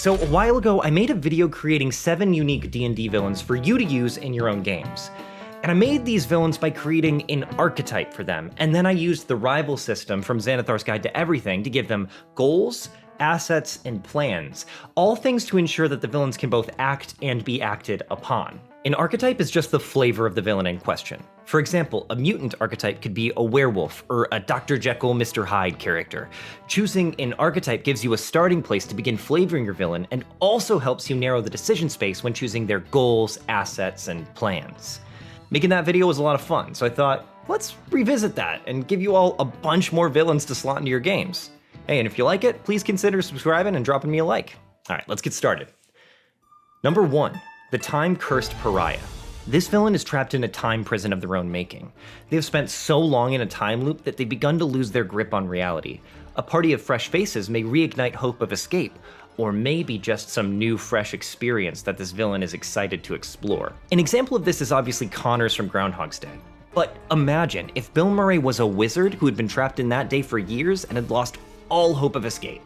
So a while ago, I made a video creating 7 unique D&D villains for you to use in your own games. And I made these villains by creating an archetype for them, and then I used the rival system from Xanathar's Guide to Everything to give them goals, assets, and plans, all things to ensure that the villains can both act and be acted upon. An archetype is just the flavor of the villain in question. For example, a mutant archetype could be a werewolf or a Dr. Jekyll, Mr. Hyde character. Choosing an archetype gives you a starting place to begin flavoring your villain and also helps you narrow the decision space when choosing their goals, assets, and plans. Making that video was a lot of fun, so I thought, let's revisit that and give you all a bunch more villains to slot into your games. Hey, and if you like it, please consider subscribing and dropping me a like. All right, let's get started. Number 1. The Time-Cursed Pariah. This villain is trapped in a time prison of their own making. They have spent so long in a time loop that they've begun to lose their grip on reality. A party of fresh faces may reignite hope of escape, or maybe just some new fresh experience that this villain is excited to explore. An example of this is obviously Connors from Groundhog's Day. But imagine if Bill Murray was a wizard who had been trapped in that day for years and had lost all hope of escape.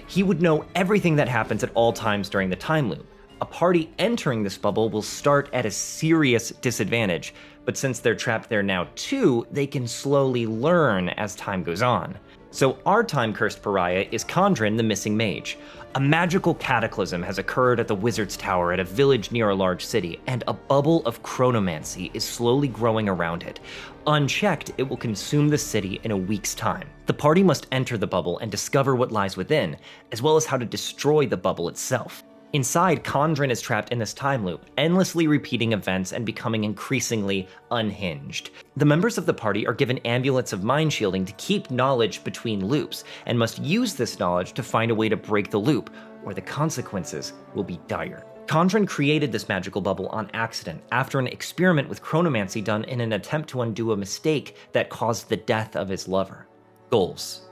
He would know everything that happens at all times during the time loop. A party entering this bubble will start at a serious disadvantage, but since they're trapped there now too, they can slowly learn as time goes on. So our time-cursed pariah is Condren the Missing Mage. A magical cataclysm has occurred at the Wizard's Tower at a village near a large city, and a bubble of chronomancy is slowly growing around it. Unchecked, it will consume the city in a week's time. The party must enter the bubble and discover what lies within, as well as how to destroy the bubble itself. Inside, Condren is trapped in this time loop, endlessly repeating events and becoming increasingly unhinged. The members of the party are given amulets of mind shielding to keep knowledge between loops, and must use this knowledge to find a way to break the loop, or the consequences will be dire. Condren created this magical bubble on accident after an experiment with chronomancy done in an attempt to undo a mistake that caused the death of his lover. Goals.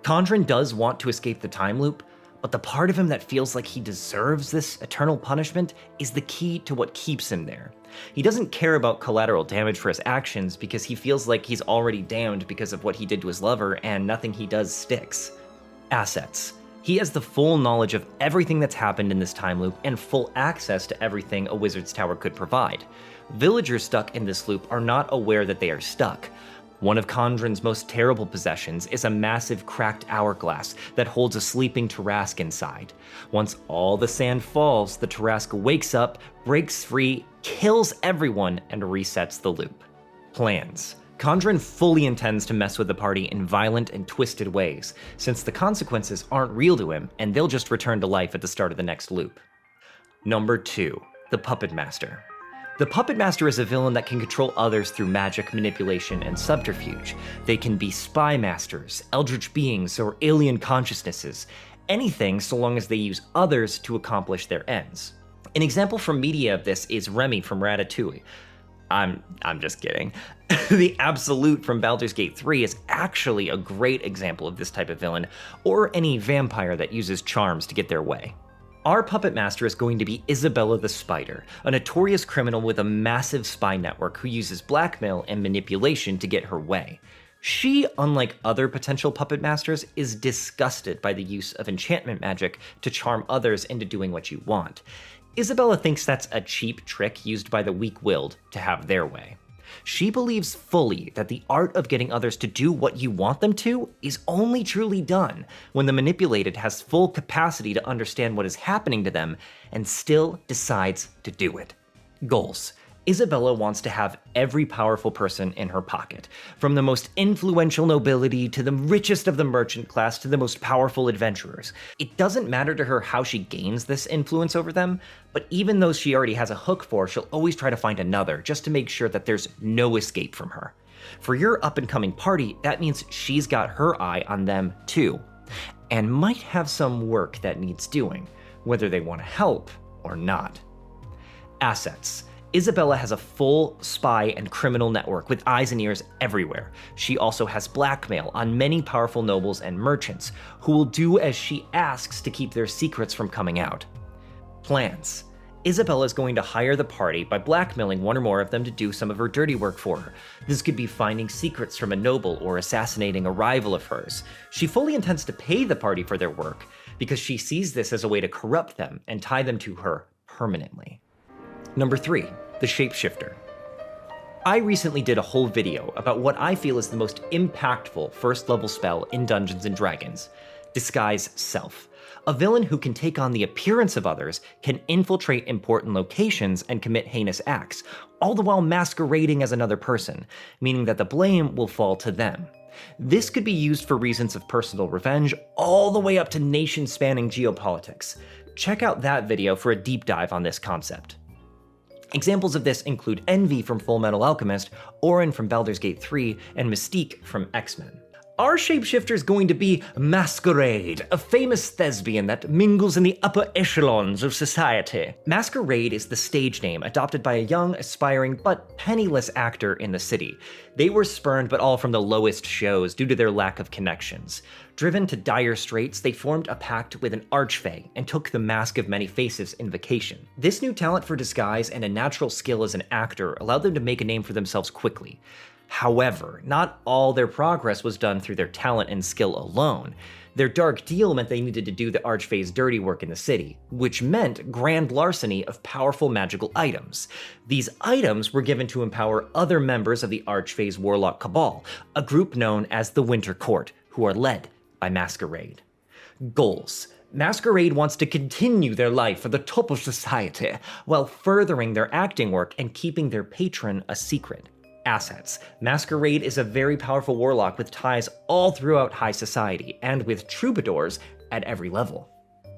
Condren does want to escape the time loop, but the part of him that feels like he deserves this eternal punishment is the key to what keeps him there. He doesn't care about collateral damage for his actions because he feels like he's already damned because of what he did to his lover and nothing he does sticks. Assets. He has the full knowledge of everything that's happened in this time loop and full access to everything a wizard's tower could provide. Villagers stuck in this loop are not aware that they are stuck. One of Condren's most terrible possessions is a massive cracked hourglass that holds a sleeping Tarrasque inside. Once all the sand falls, the Tarrasque wakes up, breaks free, kills everyone, and resets the loop. Plans. Condren fully intends to mess with the party in violent and twisted ways, since the consequences aren't real to him and they'll just return to life at the start of the next loop. Number 2. The Puppetmaster. The Puppetmaster is a villain that can control others through magic, manipulation, and subterfuge. They can be spy masters, eldritch beings, or alien consciousnesses. Anything so long as they use others to accomplish their ends. An example from media of this is Remy from Ratatouille. I'm just kidding. The Absolute from Baldur's Gate 3 is actually a great example of this type of villain, or any vampire that uses charms to get their way. Our Puppetmaster is going to be Isabella the Spider, a notorious criminal with a massive spy network who uses blackmail and manipulation to get her way. She, unlike other potential Puppetmasters, is disgusted by the use of enchantment magic to charm others into doing what you want. Isabella thinks that's a cheap trick used by the weak-willed to have their way. She believes fully that the art of getting others to do what you want them to is only truly done when the manipulated has full capacity to understand what is happening to them and still decides to do it. Goals. Isabella wants to have every powerful person in her pocket, from the most influential nobility to the richest of the merchant class to the most powerful adventurers. It doesn't matter to her how she gains this influence over them, but even those she already has a hook for, she'll always try to find another just to make sure that there's no escape from her. For your up-and-coming party, that means she's got her eye on them too, and might have some work that needs doing, whether they want to help or not. Assets. Isabella has a full spy and criminal network with eyes and ears everywhere. She also has blackmail on many powerful nobles and merchants, who will do as she asks to keep their secrets from coming out. Plans. Isabella is going to hire the party by blackmailing one or more of them to do some of her dirty work for her. This could be finding secrets from a noble or assassinating a rival of hers. She fully intends to pay the party for their work. because she sees this as a way to corrupt them and tie them to her permanently. Number 3, the Shapeshifter. I recently did a whole video about what I feel is the most impactful first level spell in Dungeons & Dragons, Disguise Self. A villain who can take on the appearance of others, can infiltrate important locations and commit heinous acts, all the while masquerading as another person, meaning that the blame will fall to them. This could be used for reasons of personal revenge, all the way up to nation-spanning geopolitics. Check out that video for a deep dive on this concept. Examples of this include Envy from Fullmetal Alchemist, Orin from Baldur's Gate 3, and Mystique from X-Men. Our shapeshifter is going to be Masquerade, a famous thespian that mingles in the upper echelons of society. Masquerade is the stage name adopted by a young, aspiring, but penniless actor in the city. They were spurned, but all from the lowest shows due to their lack of connections. Driven to dire straits, they formed a pact with an archfey and took the Mask of Many Faces invocation. This new talent for disguise and a natural skill as an actor allowed them to make a name for themselves quickly. However, not all their progress was done through their talent and skill alone. Their dark deal meant they needed to do the Archfey's dirty work in the city, which meant grand larceny of powerful magical items. These items were given to empower other members of the Archfey's Warlock Cabal, a group known as the Winter Court, who are led by Masquerade. Goals. Masquerade wants to continue their life at the top of society, while furthering their acting work and keeping their patron a secret. Assets. Masquerade is a very powerful warlock with ties all throughout high society, and with troubadours at every level.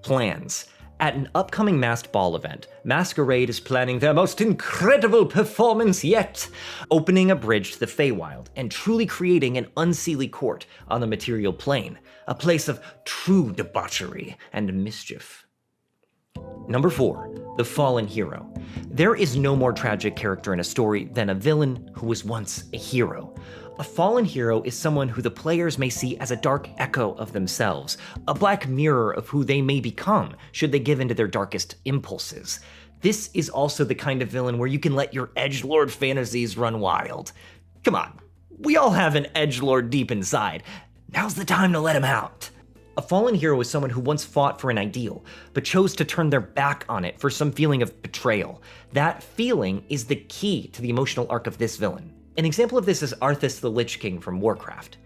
Plans. At an upcoming masked ball event, Masquerade is planning their most incredible performance yet, opening a bridge to the Feywild and truly creating an unseelie court on the material plane, a place of true debauchery and mischief. Number 4, the fallen hero. There is no more tragic character in a story than a villain who was once a hero. A fallen hero is someone who the players may see as a dark echo of themselves, a black mirror of who they may become should they give in to their darkest impulses. This is also the kind of villain where you can let your edgelord fantasies run wild. Come on, we all have an edgelord deep inside. Now's the time to let him out. A fallen hero is someone who once fought for an ideal, but chose to turn their back on it for some feeling of betrayal. That feeling is the key to the emotional arc of this villain. An example of this is Arthas the Lich King from Warcraft.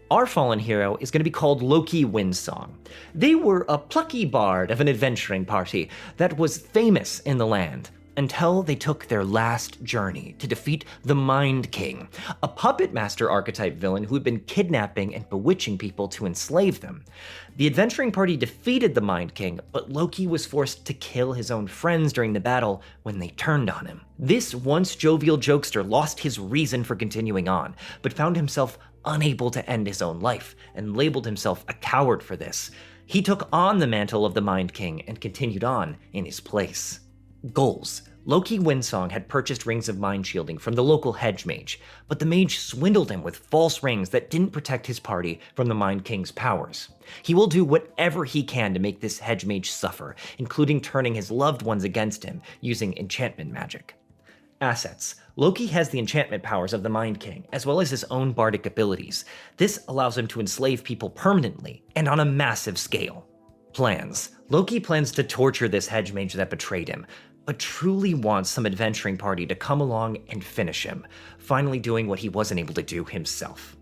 Our fallen hero is going to be called Loki Windsong. They were a plucky bard of an adventuring party that was famous in the land, until they took their last journey to defeat the Mind King, a Puppetmaster archetype villain who had been kidnapping and bewitching people to enslave them. The adventuring party defeated the Mind King, but Loki was forced to kill his own friends during the battle when they turned on him. This once jovial jokester lost his reason for continuing on, but found himself unable to end his own life, and labeled himself a coward for this. He took on the mantle of the Mind King and continued on in his place. Goals. Loki Windsong had purchased rings of mind shielding from the local hedge mage, but the mage swindled him with false rings that didn't protect his party from the Mind King's powers. He will do whatever he can to make this hedge mage suffer, including turning his loved ones against him using enchantment magic. Assets. Loki has the enchantment powers of the Mind King, as well as his own bardic abilities. This allows him to enslave people permanently, and on a massive scale. Plans. Loki plans to torture this hedge mage that betrayed him, but truly wants some adventuring party to come along and finish him, finally doing what he wasn't able to do himself.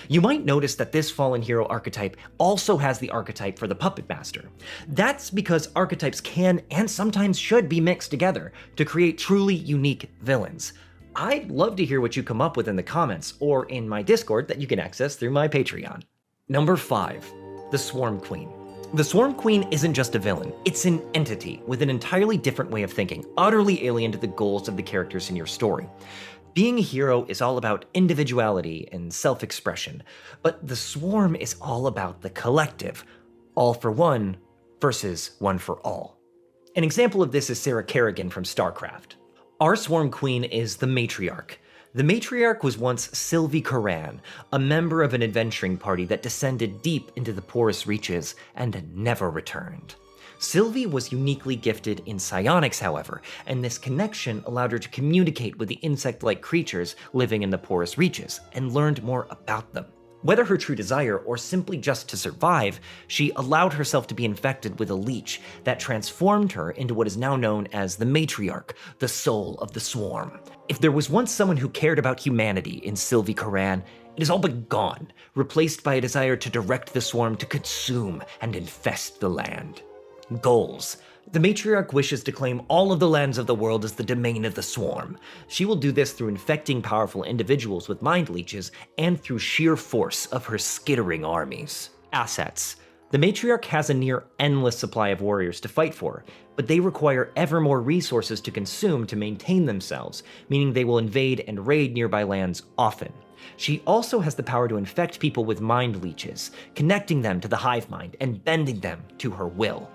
You might notice that this fallen hero archetype also has the archetype for the Puppetmaster. That's because archetypes can and sometimes should be mixed together to create truly unique villains. I'd love to hear what you come up with in the comments or in my Discord that you can access through my Patreon. Number 5, the Swarm Queen. The Swarm Queen isn't just a villain, it's an entity with an entirely different way of thinking, utterly alien to the goals of the characters in your story. Being a hero is all about individuality and self-expression, but the Swarm is all about the collective, all for one versus one for all. An example of this is Sarah Kerrigan from StarCraft. Our Swarm Queen is the Matriarch. The Matriarch was once Sylvie Coran, a member of an adventuring party that descended deep into the porous reaches and never returned. Sylvie was uniquely gifted in psionics, however, and this connection allowed her to communicate with the insect-like creatures living in the porous reaches, and learned more about them. Whether her true desire or simply just to survive, she allowed herself to be infected with a leech that transformed her into what is now known as the matriarch, the soul of the swarm. If there was once someone who cared about humanity in Sylvie Coran, it is all but gone, replaced by a desire to direct the swarm to consume and infest the land. Goals. The matriarch wishes to claim all of the lands of the world as the domain of the swarm. She will do this through infecting powerful individuals with mind leeches and through sheer force of her skittering armies. Assets. The matriarch has a near endless supply of warriors to fight for, but they require ever more resources to consume to maintain themselves, meaning they will invade and raid nearby lands often. She also has the power to infect people with mind leeches, connecting them to the hive mind and bending them to her will.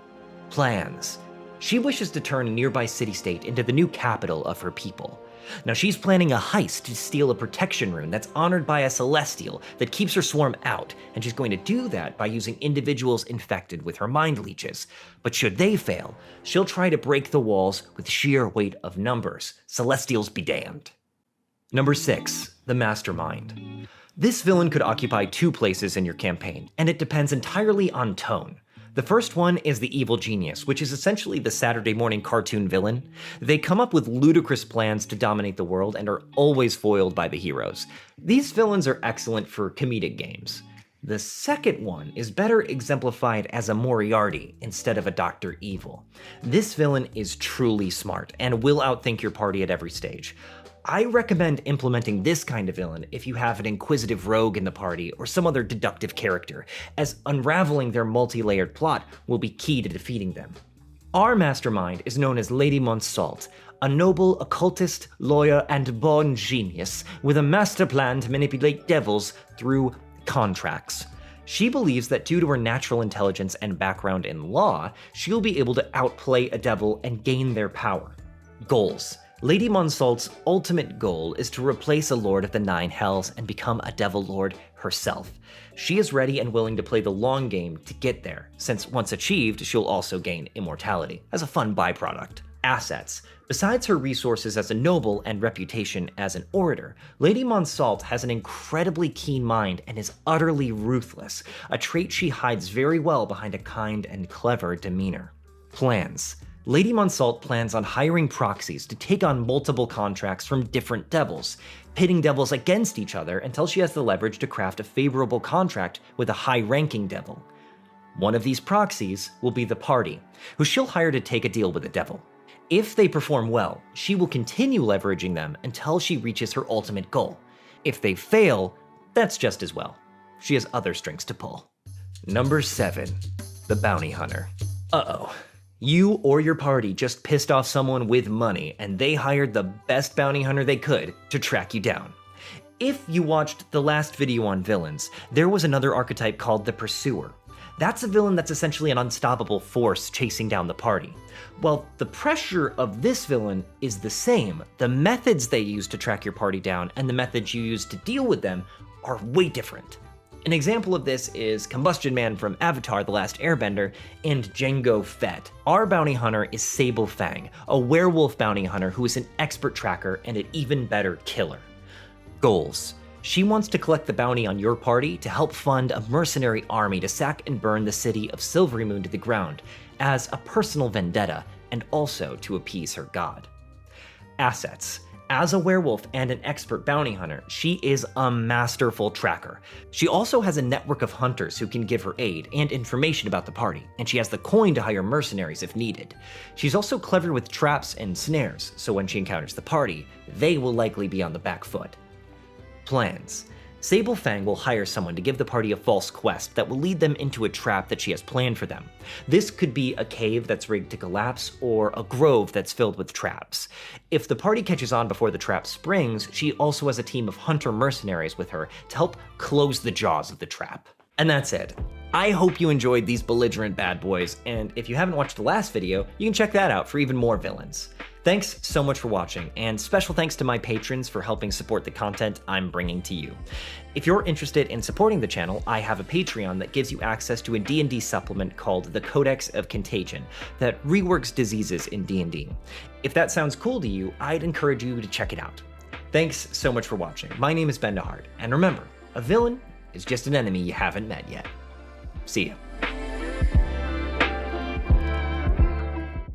Plans. She wishes to turn a nearby city-state into the new capital of her people. Now she's planning a heist to steal a protection rune that's honored by a celestial that keeps her swarm out, and she's going to do that by using individuals infected with her mind leeches. But should they fail, she'll try to break the walls with sheer weight of numbers. Celestials be damned. Number 6, the Mastermind. This villain could occupy 2 places in your campaign, and it depends entirely on tone. The first one is the Evil Genius, which is essentially the Saturday morning cartoon villain. They come up with ludicrous plans to dominate the world and are always foiled by the heroes. These villains are excellent for comedic games. The second one is better exemplified as a Moriarty instead of a Dr. Evil. This villain is truly smart and will outthink your party at every stage. I recommend implementing this kind of villain if you have an inquisitive rogue in the party or some other deductive character, as unraveling their multi-layered plot will be key to defeating them. Our mastermind is known as Lady Monsault, a noble occultist, lawyer, and born genius with a master plan to manipulate devils through contracts. She believes that due to her natural intelligence and background in law, she'll be able to outplay a devil and gain their power. Goals. Lady Monsault's ultimate goal is to replace a Lord of the Nine Hells and become a Devil Lord herself. She is ready and willing to play the long game to get there, since once achieved, she'll also gain immortality, as a fun byproduct. Assets. Besides her resources as a noble and reputation as an orator, Lady Monsault has an incredibly keen mind and is utterly ruthless, a trait she hides very well behind a kind and clever demeanor. Plans. Lady Monsault plans on hiring proxies to take on multiple contracts from different devils, pitting devils against each other until she has the leverage to craft a favorable contract with a high-ranking devil. One of these proxies will be the party, who she'll hire to take a deal with the devil. If they perform well, she will continue leveraging them until she reaches her ultimate goal. If they fail, that's just as well. She has other strings to pull. Number 7, the Bounty Hunter. Uh-oh. You or your party just pissed off someone with money, and they hired the best bounty hunter they could to track you down. If you watched the last video on villains, there was another archetype called the Pursuer. That's a villain that's essentially an unstoppable force chasing down the party. While the pressure of this villain is the same, the methods they use to track your party down and the methods you use to deal with them are way different. An example of this is Combustion Man from Avatar: The Last Airbender and Jango Fett. Our bounty hunter is Sable Fang, a werewolf bounty hunter who is an expert tracker and an even better killer. Goals. She wants to collect the bounty on your party to help fund a mercenary army to sack and burn the city of Silvery Moon to the ground, as a personal vendetta and also to appease her god. Assets. As a werewolf and an expert bounty hunter, she is a masterful tracker. She also has a network of hunters who can give her aid and information about the party, and she has the coin to hire mercenaries if needed. She's also clever with traps and snares, so when she encounters the party, they will likely be on the back foot. Plans. Sable Fang will hire someone to give the party a false quest that will lead them into a trap that she has planned for them. This could be a cave that's rigged to collapse or a grove that's filled with traps. If the party catches on before the trap springs, she also has a team of hunter mercenaries with her to help close the jaws of the trap. And that's it. I hope you enjoyed these belligerent bad boys, and if you haven't watched the last video, you can check that out for even more villains. Thanks so much for watching, and special thanks to my patrons for helping support the content I'm bringing to you. If you're interested in supporting the channel, I have a Patreon that gives you access to a D&D supplement called the Codex of Contagion that reworks diseases in D&D. If that sounds cool to you, I'd encourage you to check it out. Thanks so much for watching. My name is Ben DeHart, and remember, a villain is just an enemy you haven't met yet. See ya.